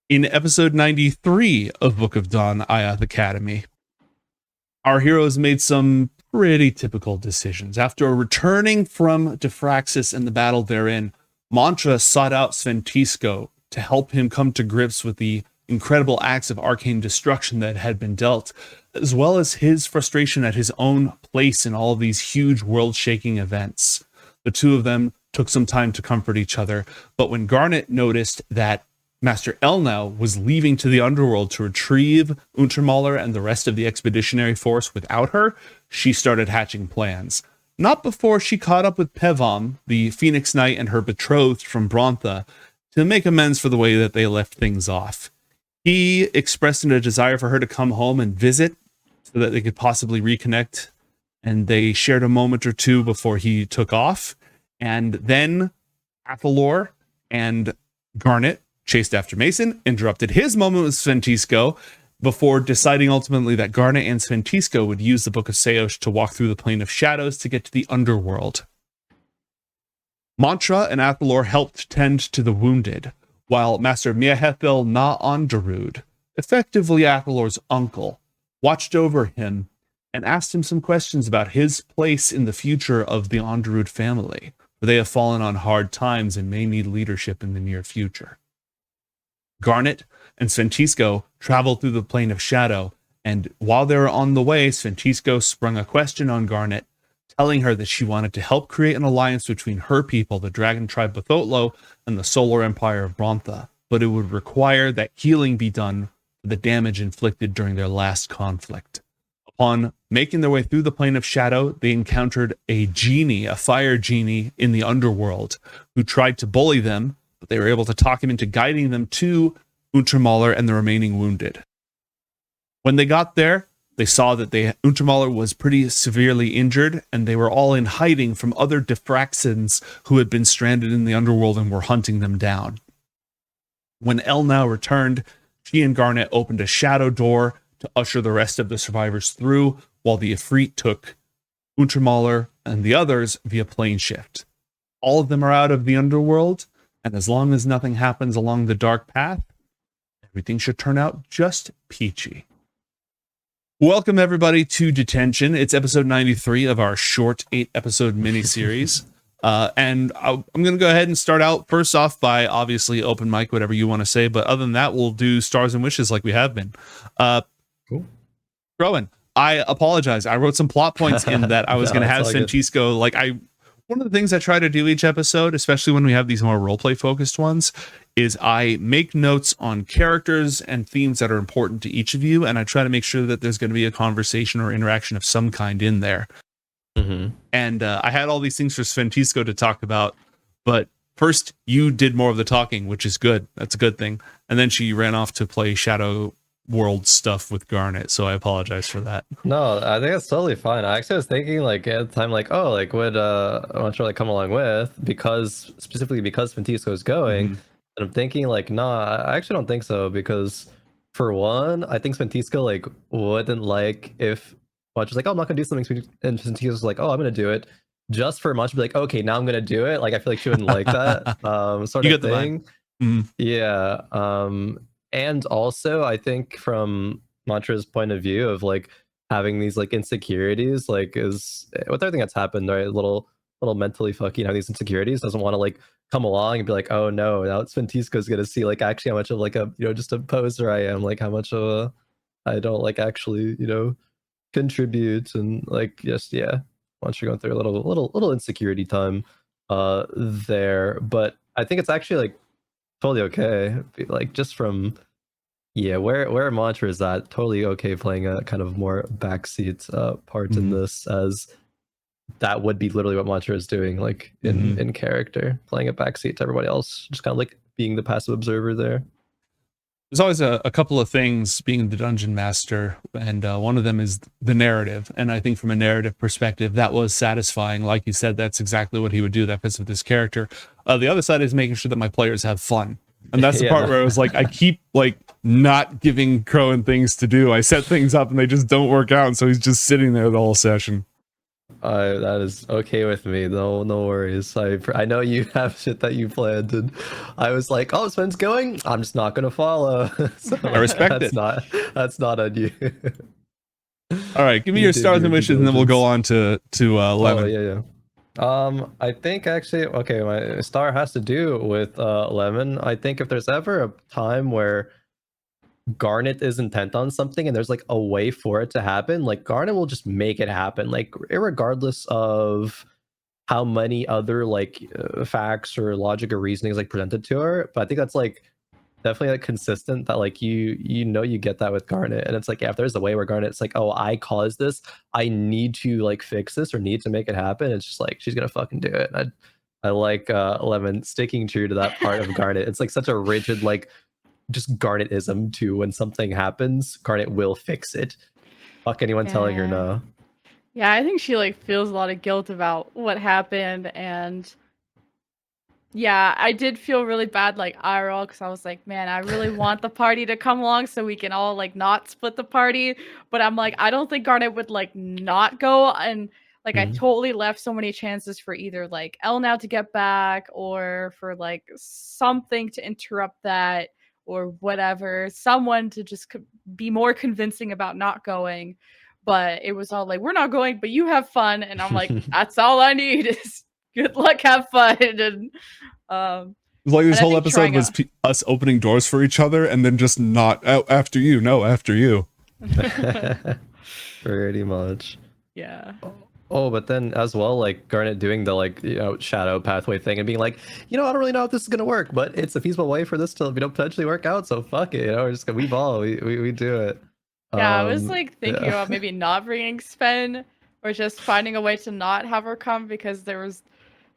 In episode 93 of Book of Dawn, Ioth Academy, our heroes made some pretty typical decisions. After returning from Diffraxis and the battle therein, Mantra sought out Sventisco to help him come to grips with the incredible acts of arcane destruction that had been dealt, as well as his frustration at his own place in all of these huge world-shaking events. The two of them took some time to comfort each other, but when Garnet noticed that Master Elnau was leaving to the underworld to retrieve Untermaler and the rest of the expeditionary force without her, she started hatching plans. Not before she caught up with Pevam, the Phoenix Knight, and her betrothed from Brontha, to make amends for the way that they left things off. He expressed a desire for her to come home and visit so that they could possibly reconnect, and they shared a moment or two before he took off. And then Athalor and Garnet chased after Mason, interrupted his moment with Sventisco, before deciding ultimately that Garnet and Sventisco would use the Book of Seosh to walk through the Plane of Shadows to get to the underworld. Mantra and Athalor helped tend to the wounded, while Master Miahethil Na Onderud, effectively Athalor's uncle, watched over him and asked him some questions about his place in the future of the Onderud family, for they have fallen on hard times and may need leadership in the near future. Garnet and Sventisco traveled through the Plane of Shadow, and while they were on the way, Sventisco sprung a question on Garnet, telling her that she wanted to help create an alliance between her people, the Dragon Tribe Bathotlo, and the Solar Empire of Brontha, but it would require that healing be done for the damage inflicted during their last conflict. Upon making their way through the Plane of Shadow, they encountered a genie, a fire genie in the underworld, who tried to bully them, but they were able to talk him into guiding them to Untermaler and the remaining wounded. When they got there, they saw that Untermaler was pretty severely injured, and they were all in hiding from other Diffraxians who had been stranded in the underworld and were hunting them down. When Elnau returned, she and Garnet opened a shadow door to usher the rest of the survivors through, while the Ifrit took Untermaler and the others via plane shift. All of them are out of the underworld, and as long as nothing happens along the dark path, everything should turn out just peachy. Welcome, everybody, to Detention. It's episode 93 of our short 8-episode miniseries. And I'm going to go ahead and start out first off by obviously open mic, whatever you want to say. But other than that, we'll do stars and wishes like we have been. Cool. Rowan, I apologize. I wrote some plot points in that I was going to have Sventisco. One of the things I try to do each episode, especially when we have these more roleplay focused ones, is I make notes on characters and themes that are important to each of you, and I try to make sure that there's going to be a conversation or interaction of some kind in there. Mm-hmm. And I had all these things for Sventisco to talk about, but first you did more of the talking, which is good. That's a good thing. And then she ran off to play Shadow World stuff with Garnet, so I apologize for that. No, I think it's totally fine. I actually was thinking at the time would Mantra come along with, specifically because Sventisco is going. Mm-hmm. And I'm thinking I actually don't think so, because for one, I think Sventisco wouldn't like if Mantra's I'm not gonna do something, and Sventisco's I'm gonna do it, just for Mantra to be okay, now I'm gonna do it. I feel like she wouldn't like that sort you of thing. Mm-hmm. Yeah. And also, I think from Mantra's point of view of having these insecurities, is with everything that's happened, right? A little mentally fucking have these insecurities, doesn't want to come along and be oh no, now Sventisco's gonna see actually how much of just a poser I am, how much of I don't actually contribute, and Mantra going through a little insecurity time there. But I think it's actually totally okay, just from where Mantra is at, totally okay playing a kind of more backseat part in this, as that would be literally what Mantra is doing in character, playing a backseat to everybody else, just kind of being the passive observer there. There's always a couple of things being the dungeon master, and one of them is the narrative. And I think from a narrative perspective, that was satisfying. Like you said, that's exactly what he would do. That fits with this character. The other side is making sure that my players have fun. And that's the part where I was I keep not giving Crowan things to do. I set things up and they just don't work out. And so he's just sitting there the whole session. That is okay with me. No worries. I know you have shit that you planned, and I was like, oh, Sven's going. I'm just not gonna follow. So I respect it. that's not on you. All right, give me You your did stars and your due wishes, and then we'll go diligence. on to Oh Lemon. yeah. I think actually, okay, my star has to do with Lemon. I think if there's ever a time where Garnet is intent on something and there's like a way for it to happen, like Garnet will just make it happen, like regardless of how many other like facts or logic or reasoning is like presented to her. But I think that's like definitely like consistent, that like you get that with Garnet, and it's like, yeah, if there's a way where Garnet's like, oh, I caused this, I need to like fix this or need to make it happen, it's just like she's gonna fucking do it. I like Lemon sticking true to that part of Garnet. It's like such a rigid like just Garnetism too. When something happens, Garnet will fix it. Fuck anyone telling her Yeah. no. Yeah, I think she like feels a lot of guilt about what happened, and yeah, I did feel really bad like IRL because I was like, man, I really want the party to come along so we can all like not split the party. But I'm like, I don't think Garnet would like not go, and like I Mhm. totally left so many chances for either like El now to get back or for like something to interrupt that or whatever, someone to just be more convincing about not going. But it was all like, we're not going, but you have fun, and I'm like, that's all I need is good luck, have fun, and Like this and I whole think episode was us opening doors for each other, and then just not after you, no, after you. Pretty much. yeah. Oh, but then as well, like Garnet doing the like shadow pathway thing and being like, I don't really know if this is gonna work, but it's a feasible way for this to potentially work out. So fuck it, we're just gonna we ball, we do it. Yeah, I was like thinking Yeah. about maybe not bringing Sven or just finding a way to not have her come because there was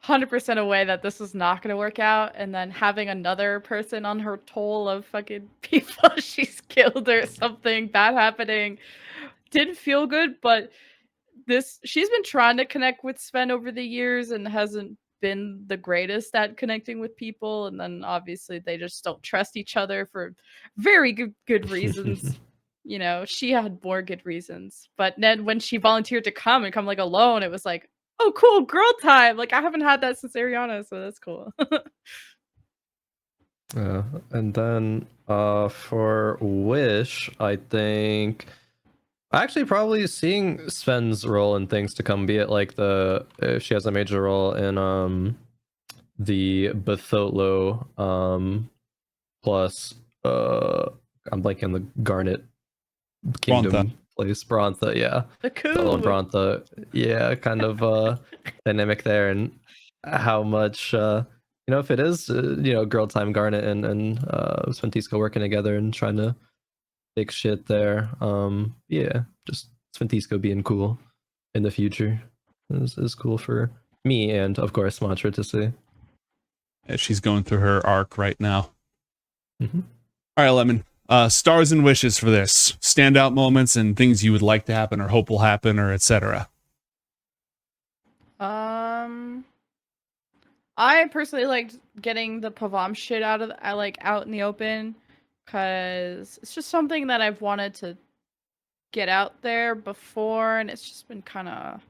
100% a way that this was not going to work out, and then having another person on her toll of fucking people she's killed or something bad happening didn't feel good. But she's been trying to connect with Sven over the years and hasn't been the greatest at connecting with people, and then obviously they just don't trust each other for very good reasons. She had more good reasons, but then when she volunteered to come and come like alone, it was like, oh cool, girl time. Like I haven't had that since Ariana, so that's cool. Yeah, and then for Wish, I think actually probably seeing Sven's role in things to come, be it like if she has a major role in the Batholo plus I'm blanking the Garnet Brontha. Kingdom place, Brontha, yeah. The Batholo and coup. Brontha, yeah, kind of dynamic there, and how much if it is girl time Garnet and Sventisco working together and trying to fix shit there. Yeah, just Sventisco being cool in the future is cool for me and of course Mantra to see. Yeah, she's going through her arc right now. Mm-hmm. All right, Lemon. Stars and wishes for this. Standout moments and things you would like to happen or hope will happen or etc. I personally liked getting the Pavam shit out in the open, because it's just something that I've wanted to get out there before, and it's just been kind of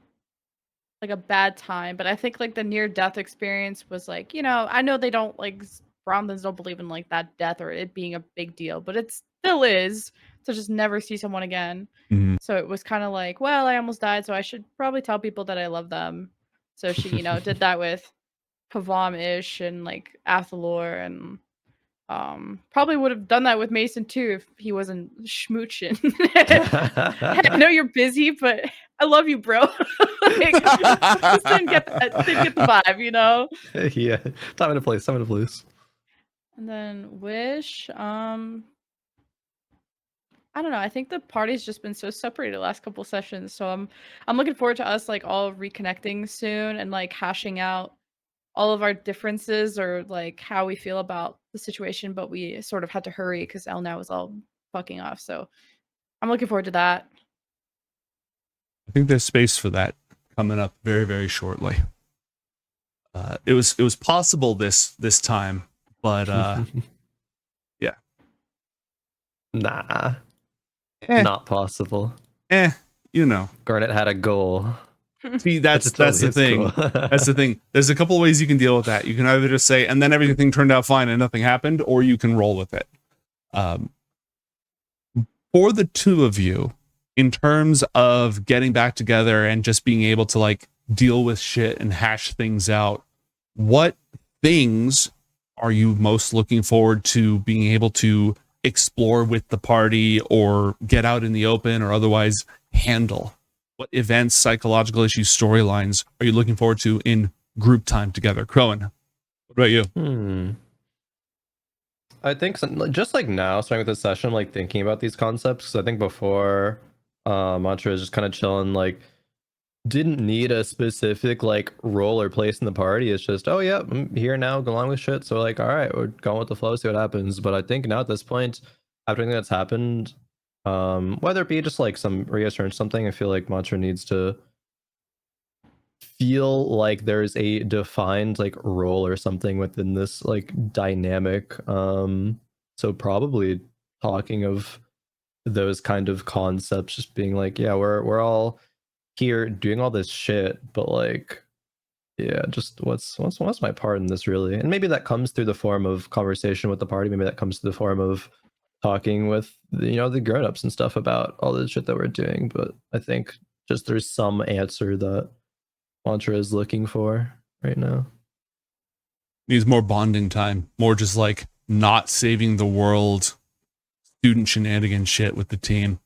like a bad time. But I think like the near death experience was like, I know they don't like Brahmins don't believe in like that death or it being a big deal, but it still is to just never see someone again. Mm-hmm. So it was kind of like, well, I almost died, so I should probably tell people that I love them. So she, did that with Pavam-ish and like Athalor, and probably would have done that with Mason too if he wasn't schmooching. I know you're busy, but I love you, bro. Like, just didn't get the vibe. Yeah, time and a place. And then Wish, I don't know. I think the party's just been so separated the last couple sessions, so I'm looking forward to us like all reconnecting soon and like hashing out all of our differences or like how we feel about the situation. But we sort of had to hurry because Elna was all fucking off. So I'm looking forward to that. I think there's space for that coming up very, very shortly. It was possible this time, but yeah. Nah, not possible. Garnet had a goal. See, that's Which totally the is thing. cool. That's the thing. There's a couple of ways you can deal with that. You can either just say, and then everything turned out fine and nothing happened, or you can roll with it. For the two of you, in terms of getting back together and just being able to like deal with shit and hash things out, what things are you most looking forward to being able to explore with the party or get out in the open or otherwise handle? What events, psychological issues, storylines are you looking forward to in group time together? Crowan, what about you? I think just like now, starting with this session, like thinking about these concepts. Because I think before, Mantra is just kind of chilling, like didn't need a specific like role or place in the party. It's just, oh yeah, I'm here now, go along with shit. So like, all right, we're going with the flow, see what happens. But I think now at this point, after everything that's happened, whether it be just like some reassurance, something, I feel like Mantra needs to feel like there's a defined like role or something within this like dynamic. So probably talking of those kind of concepts, just being like, yeah, we're all here doing all this shit, but like, yeah, just what's my part in this really? And maybe that comes through the form of conversation with the party. Maybe that comes through the form of talking with the grown-ups and stuff about all the shit that we're doing. But I think just there's some answer that Mantra is looking for right now. Needs more bonding time, more just like not saving the world student shenanigan shit with the team.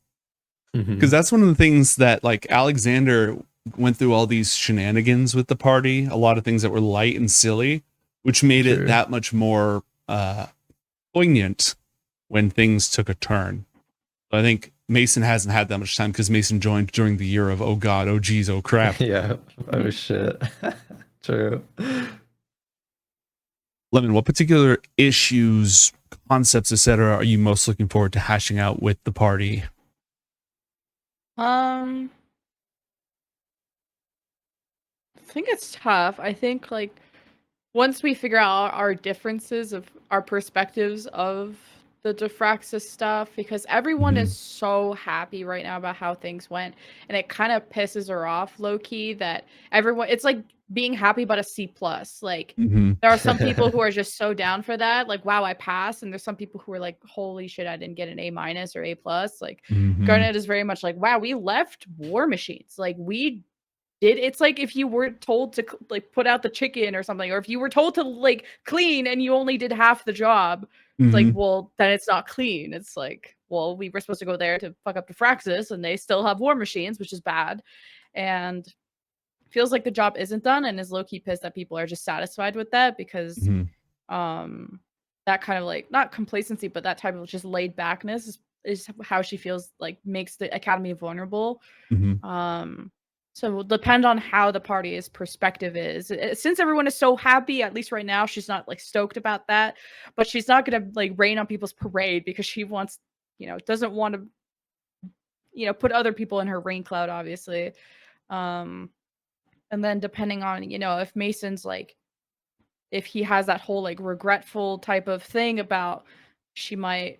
Because that's one of the things that like Alexander went through all these shenanigans with the party, a lot of things that were light and silly, which made it that much more poignant when things took a turn. I think Mason hasn't had that much time because Mason joined during the year of, oh God, oh geez, oh crap. Yeah. Oh shit. True. Lemon, what particular issues, concepts, etc., are you most looking forward to hashing out with the party? I think it's tough. I think like once we figure out our differences of our perspectives of the Diffraxis stuff, because everyone is so happy right now about how things went, and it kind of pisses her off low key that everyone, it's like being happy about a C plus. Like there are some people who are just so down for that, like wow, I passed, and there's some people who are like, holy shit, I didn't get an A minus or A plus. Like Garnet is very much like, wow, we left war machines, like we did. It's like if you were told to like put out the chicken or something, or if you were told to like clean and you only did half the job, it's like, well, then it's not clean. It's like, well, we were supposed to go there to fuck up the Fraxis and they still have war machines, which is bad. And feels like the job isn't done, and is low-key pissed that people are just satisfied with that because that kind of like, not complacency, but that type of just laid backness is how she feels like makes the academy vulnerable. So it will depend on how the party's perspective is. Since everyone is so happy, at least right now, she's not like stoked about that, but she's not gonna like rain on people's parade because she wants, doesn't want to, put other people in her rain cloud, obviously. And then depending on, if Mason's like, if he has that whole like regretful type of thing about, she might,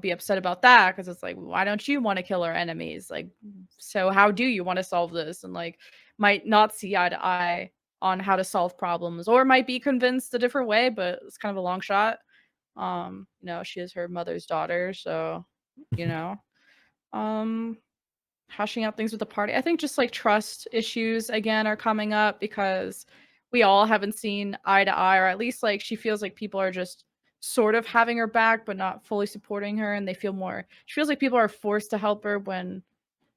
be upset about that because it's like, why don't you want to kill our enemies? Like, so how do you want to solve this? And like, might not see eye to eye on how to solve problems, or might be convinced a different way, but it's kind of a long shot. She is her mother's daughter, so hashing out things with the party. I think just like trust issues again are coming up because we all haven't seen eye to eye, or at least like she feels like people are just sort of having her back but not fully supporting her, and she feels like people are forced to help her when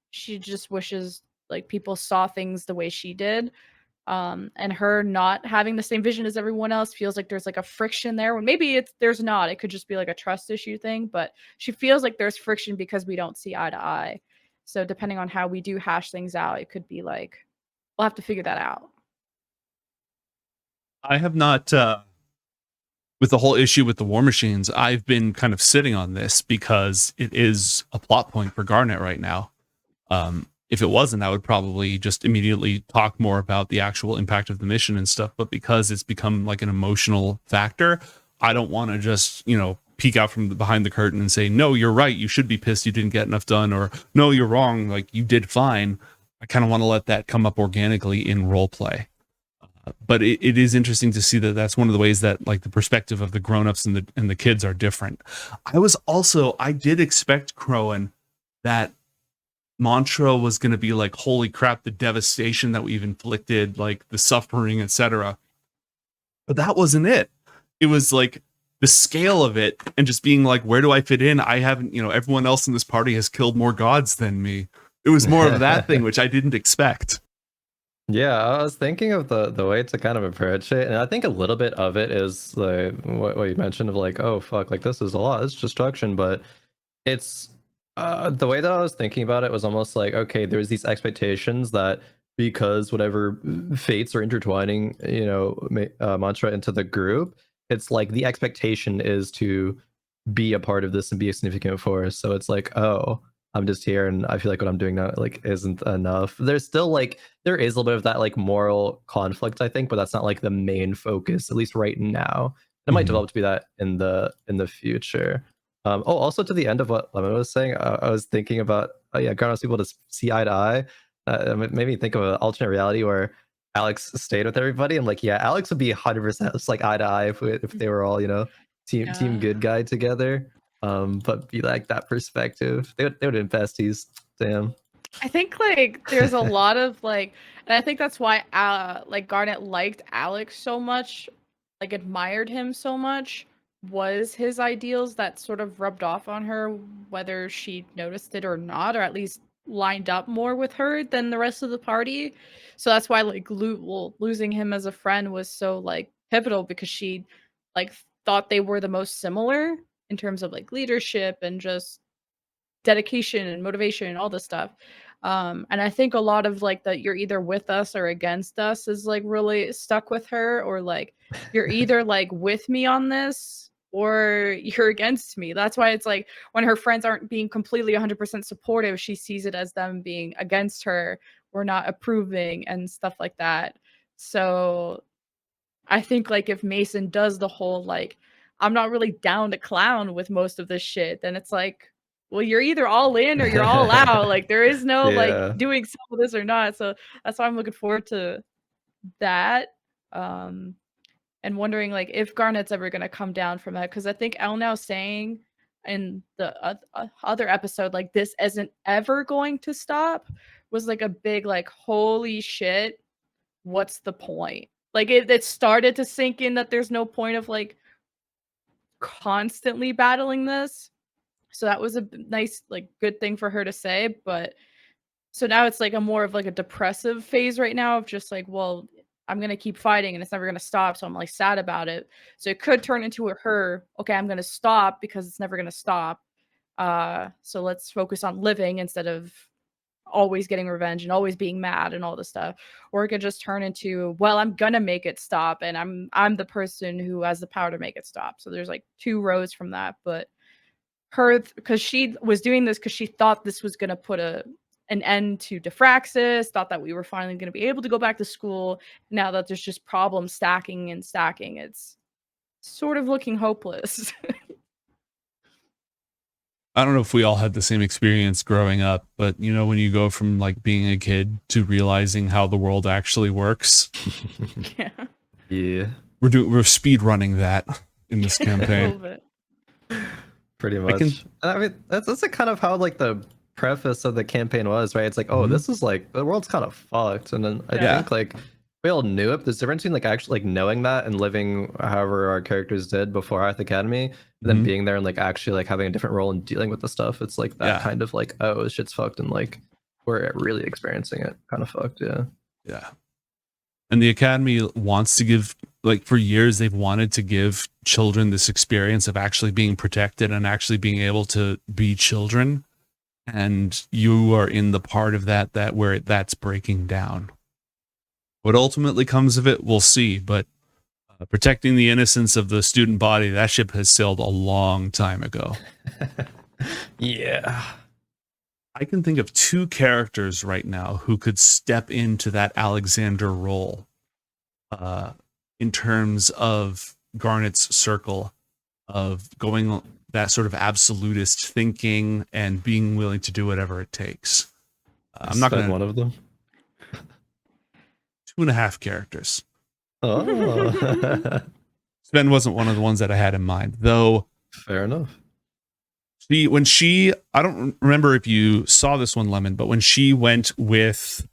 she just wishes like people saw things the way she did. And her not having the same vision as everyone else feels like there's like a friction there, when maybe there's not. It could just be like a trust issue thing, but she feels like there's friction because we don't see eye to eye. So depending on how we do hash things out, it could be like, we'll have to figure that out. I have not, with the whole issue with the war machines, I've been kind of sitting on this because it is a plot point for Garnet right now. If it wasn't, I would probably just immediately talk more about the actual impact of the mission and stuff. But because it's become like an emotional factor, I don't want to just, peek out from behind the curtain and say, no, you're right, you should be pissed you didn't get enough done, or no, you're wrong, like you did fine. I kind of want to let that come up organically in role play. But it is interesting to see that that's one of the ways that like the perspective of the grown-ups and the kids are different. I did expect, Crowan, that Mantra was going to be like, holy crap, the devastation that we've inflicted, like the suffering, etc. But that wasn't it. It was like the scale of it and just being like, where do I fit in? I haven't, everyone else in this party has killed more gods than me. It was more of that thing, which I didn't expect. Yeah, I was thinking of the way to kind of approach it, and I think a little bit of it is like what you mentioned of like, oh fuck, like this is a lot, it's destruction, but it's the way that I was thinking about it was almost like, okay, there's these expectations that because whatever fates are intertwining, Mantra into the group, it's like the expectation is to be a part of this and be a significant force. So it's like, oh, I'm just here and I feel like what I'm doing now like isn't enough. There's still like there is a little bit of that like moral conflict, I think, but that's not like the main focus, at least right now. It might develop to be that in the future. Also to the end of what Lemon was saying, I was thinking about Garnet's people to see eye to eye. It made me think of an alternate reality where Alex stayed with everybody, and like, yeah, Alex would be 100% just like eye to eye if they were all team good guy together. But be like that perspective, they would have been besties. Damn. I think like there's a lot of like, and I think that's why like Garnet liked Alex so much, like admired him so much, was his ideals that sort of rubbed off on her, whether she noticed it or not, or at least lined up more with her than the rest of the party. So that's why like losing him as a friend was so like pivotal, because she like thought they were the most similar in terms of like leadership and just dedication and motivation and all this stuff. And I think a lot of like that you're either with us or against us is like really stuck with her, or like you're either like with me on this or you're against me. That's why it's like when her friends aren't being completely 100% supportive, she sees it as them being against her or not approving and stuff like that. So I think like if Mason does the whole like, I'm not really down to clown with most of this shit, then it's like, well, you're either all in or you're all out. Like there is no Yeah. like doing some of this or not. So that's why I'm looking forward to that. And wondering like if Garnet's ever gonna come down from that, because I think El now saying in the other episode like this isn't ever going to stop was like a big like holy shit, what's the point? Like it started to sink in that there's no point of like constantly battling this. So that was a nice like good thing for her to say, but so now it's like a more of like a depressive phase right now of just like, well, I'm going to keep fighting and it's never going to stop, so I'm like sad about it. So it could turn into her, okay, I'm going to stop because it's never going to stop. So let's focus on living instead of always getting revenge and always being mad and all this stuff. Or it could just turn into, well, I'm gonna make it stop and I'm the person who has the power to make it stop. So there's like two rows from that. But her, because she was doing this because she thought this was gonna put an end to Diffraxis, thought that we were finally gonna be able to go back to school. Now that there's just problems stacking and stacking, it's sort of looking hopeless. I don't know if we all had the same experience growing up, but when you go from like being a kid to realizing how the world actually works. Yeah. Yeah. We're speed running that in this campaign. A little bit. Pretty much. I mean, that's like kind of how like the preface of the campaign was, right? It's like, oh, this is like the world's kind of fucked, and then I think like we all knew it. There's a difference between like actually like knowing that and living however our characters did before Ioth Academy, and then being there and like actually like having a different role and dealing with the stuff. It's like that kind of like, oh, this shit's fucked, and like we're really experiencing it kind of fucked. Yeah. And the Academy wants to give, like for years, they've wanted to give children this experience of actually being protected and actually being able to be children. And you are in the part of that where that's breaking down. What ultimately comes of it, we'll see. But protecting the innocence of the student body, that ship has sailed a long time ago. Yeah. I can think of two characters right now who could step into that Alexander role in terms of Garnet's circle of going that sort of absolutist thinking and being willing to do whatever it takes. I'm not going to one of them. 2.5 characters. Oh, Sven wasn't one of the ones that I had in mind, though. fair enough. I don't remember if you saw this one, Lemon, but when she went with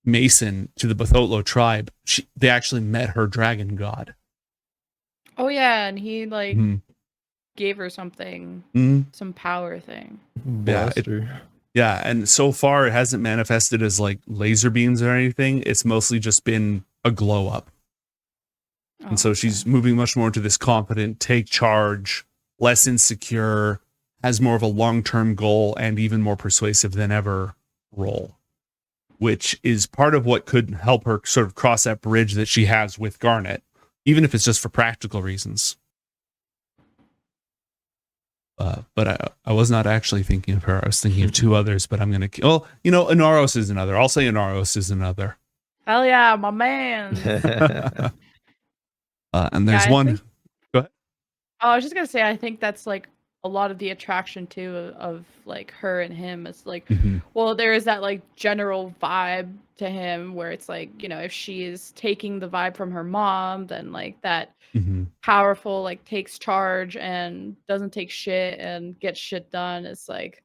Mason to the Athalor tribe, they actually met her dragon god. Oh yeah, and he like Mhm. gave her something, Mhm. some power thing. Blaster. Yeah, and so far it hasn't manifested as like laser beams or anything. It's mostly just been a glow up. And so she's moving much more into this confident, take charge, less insecure, has more of a long-term goal, and even more persuasive than ever role, which is part of what could help her sort of cross that bridge that she has with Garnet, even if it's just for practical reasons. But I was not actually thinking of her. I was thinking of two others, but I'm going to... Well, Inaros is another. I'll say Inaros is another. Hell yeah, my man. And there's one... Go ahead. Oh, I was just going to say, I think that's like a lot of the attraction too of like her and him. It's like, well, there is that like general vibe to him where it's like, if she is taking the vibe from her mom, then like that powerful, like takes charge and doesn't take shit and gets shit done. It's like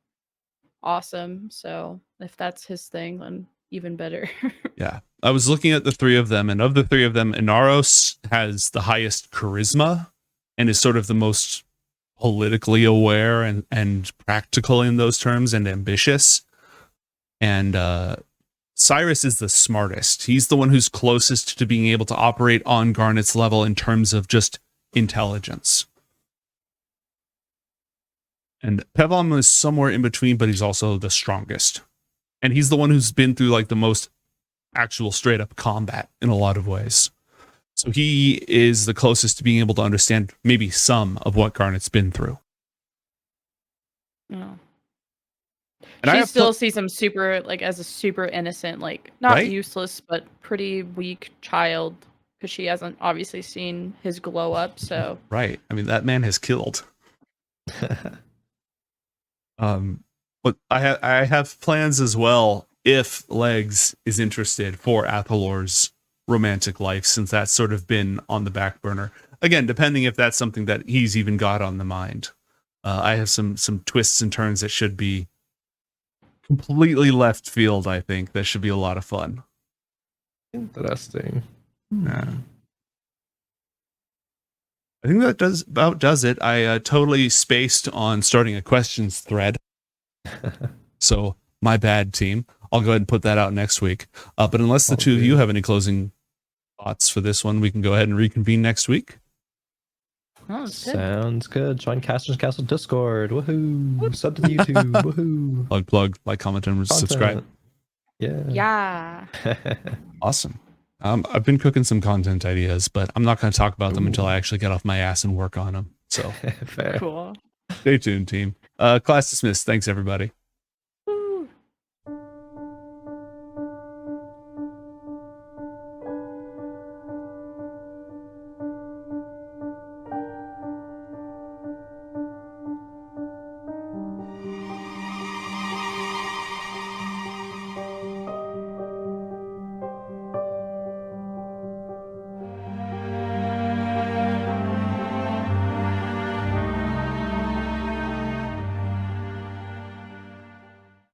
awesome. So if that's his thing, then even better. Yeah. I was looking at the three of them, and of the three of them, Inaros has the highest charisma and is sort of the most politically aware and practical in those terms and ambitious. And Cyrus is the smartest. He's the one who's closest to being able to operate on Garnet's level in terms of just intelligence. And Pevom is somewhere in between, but he's also the strongest. And he's the one who's been through like the most actual straight up combat in a lot of ways. So he is the closest to being able to understand maybe some of what Garnet's been through. Oh. And she still sees him as a super innocent, like not useless, but pretty weak child, because she hasn't obviously seen his glow up. So right. I mean, that man has killed. But I have plans as well if Legs is interested for Athalor's romantic life, since that's sort of been on the back burner. Again, depending if that's something that he's even got on the mind. I have some twists and turns that should be completely left field, I think. That should be a lot of fun. Interesting. Yeah. I think that does it. I totally spaced on starting a questions thread. So my bad, team. I'll go ahead and put that out next week. But unless the two of you have any closing thoughts for this one, we can go ahead and reconvene next week. Oh, sounds good. Join Caster's Castle Discord. Woohoo! Sub to the YouTube. Woohoo! Plug, like, comment, and subscribe. Yeah. Awesome. I've been cooking some content ideas, but I'm not going to talk about them until I actually get off my ass and work on them. So fair. Cool. Stay tuned, team. Class dismissed. Thanks, everybody.